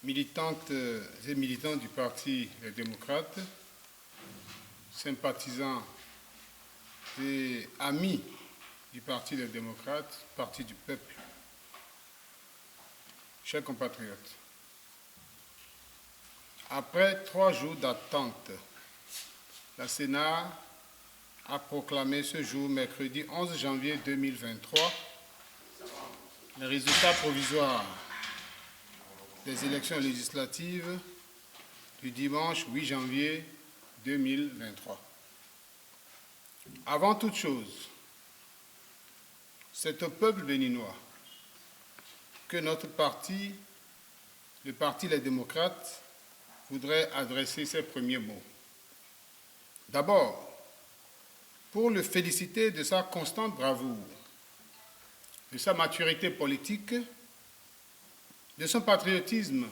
militantes et militants du Parti Les Démocrates, sympathisants et amis du Parti Les Démocrates, Parti du peuple, chers compatriotes, après 3 jours d'attente, la Sénat a proclamé ce jour, mercredi 11 janvier 2023, les résultats provisoires des élections législatives du dimanche 8 janvier 2023. Avant toute chose, c'est au peuple béninois que notre parti, le Parti Les Démocrates, voudrait adresser ses premiers mots. D'abord, pour le féliciter de sa constante bravoure, de sa maturité politique, de son patriotisme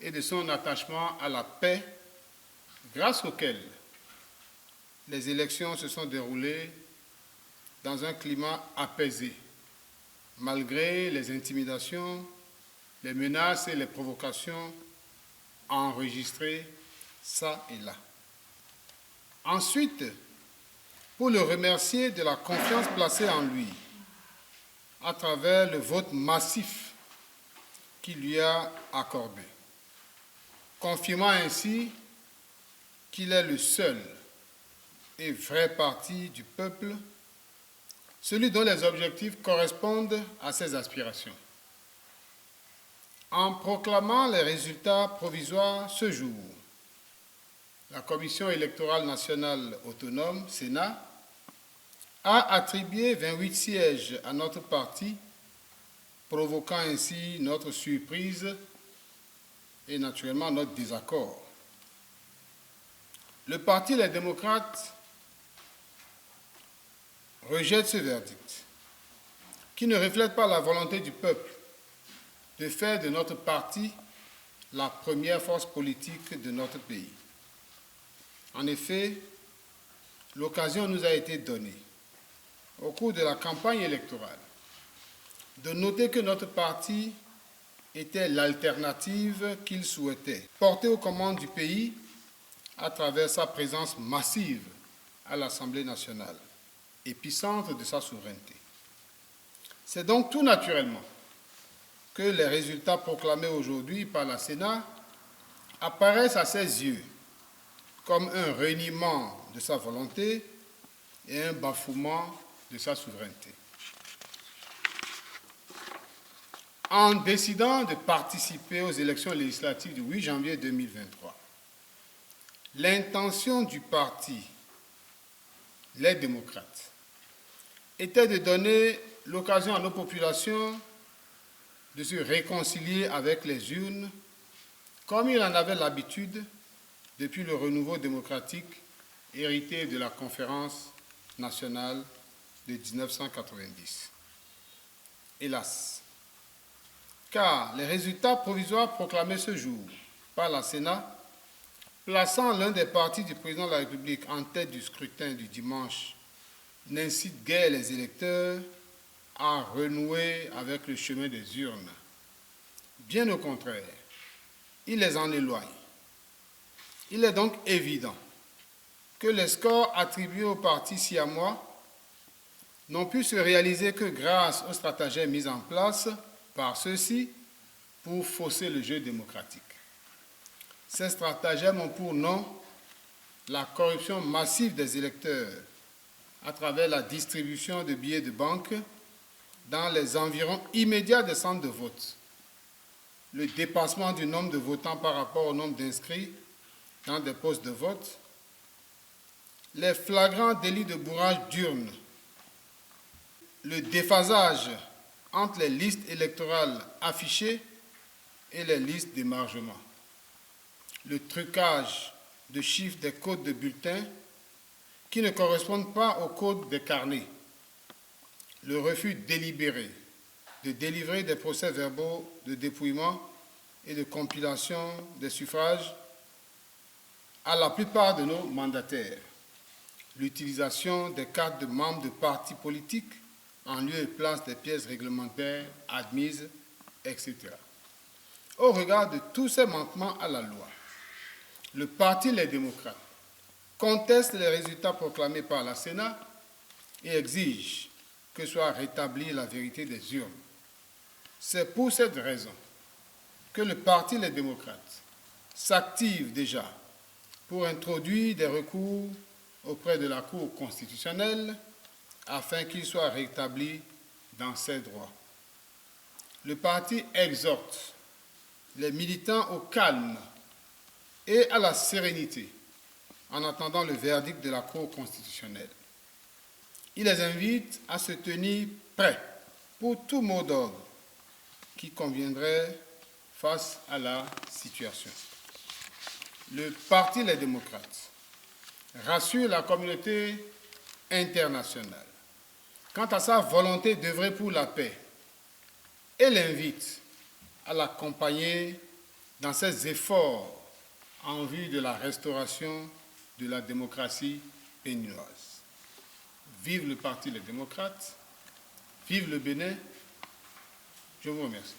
et de son attachement à la paix, grâce auquel les élections se sont déroulées dans un climat apaisé, malgré les intimidations, les menaces et les provocations enregistrées ça et là. Ensuite, pour le remercier de la confiance placée en lui à travers le vote massif qu'il lui a accordé, confirmant ainsi qu'il est le seul et vrai parti du peuple, celui dont les objectifs correspondent à ses aspirations. En proclamant les résultats provisoires ce jour, la Commission électorale nationale autonome, Sénat, a attribué 28 sièges à notre parti, provoquant ainsi notre surprise et naturellement notre désaccord. Le Parti Les Démocrates rejette ce verdict, qui ne reflète pas la volonté du peuple de faire de notre parti la première force politique de notre pays. En effet, l'occasion nous a été donnée, au cours de la campagne électorale, de noter que notre parti était l'alternative qu'il souhaitait, porter aux commandes du pays à travers sa présence massive à l'Assemblée nationale, épicentre de sa souveraineté. C'est donc tout naturellement que les résultats proclamés aujourd'hui par la Sénat apparaissent à ses yeux comme un reniement de sa volonté et un bafouement de sa souveraineté. En décidant de participer aux élections législatives du 8 janvier 2023, l'intention du parti Les Démocrates était de donner l'occasion à nos populations de se réconcilier avec les urnes comme il en avait l'habitude depuis le renouveau démocratique hérité de la conférence nationale de 1990. Hélas, car les résultats provisoires proclamés ce jour par la Sénat, plaçant l'un des partis du président de la République en tête du scrutin du dimanche, n'incitent guère les électeurs à renouer avec le chemin des urnes. Bien au contraire, il les en éloigne. Il est donc évident que les scores attribués aux partis siamois n'ont pu se réaliser que grâce aux stratagèmes mis en place par ceux-ci pour fausser le jeu démocratique. Ces stratagèmes ont pour nom la corruption massive des électeurs à travers la distribution de billets de banque dans les environs immédiats des centres de vote, le dépassement du nombre de votants par rapport au nombre d'inscrits dans des postes de vote, les flagrants délits de bourrage d'urnes, le déphasage entre les listes électorales affichées et les listes d'émargement, le trucage de chiffres des codes de bulletins qui ne correspondent pas aux codes des carnets, le refus délibéré de délivrer des procès-verbaux de dépouillement et de compilation des suffrages à la plupart de nos mandataires, l'utilisation des cartes de membres de partis politiques en lieu et place des pièces réglementaires admises, etc. au regard de tous ces manquements à la loi. Le Parti Les démocrates conteste les résultats proclamés par la Sénat et exige que soit rétablie la vérité des urnes. C'est pour cette raison que le Parti Les démocrates s'active déjà pour introduire des recours auprès de la Cour constitutionnelle afin qu'il soit rétabli dans ses droits. Le parti exhorte les militants au calme et à la sérénité en attendant le verdict de la Cour constitutionnelle. Il les invite à se tenir prêts pour tout mot d'ordre qui conviendrait face à la situation. Le Parti Les démocrates rassure la communauté internationale quant à sa volonté d'œuvrer pour la paix et l'invite à l'accompagner dans ses efforts en vue de la restauration de la démocratie béninoise. Vive le Parti Les démocrates, vive le Bénin. Je vous remercie.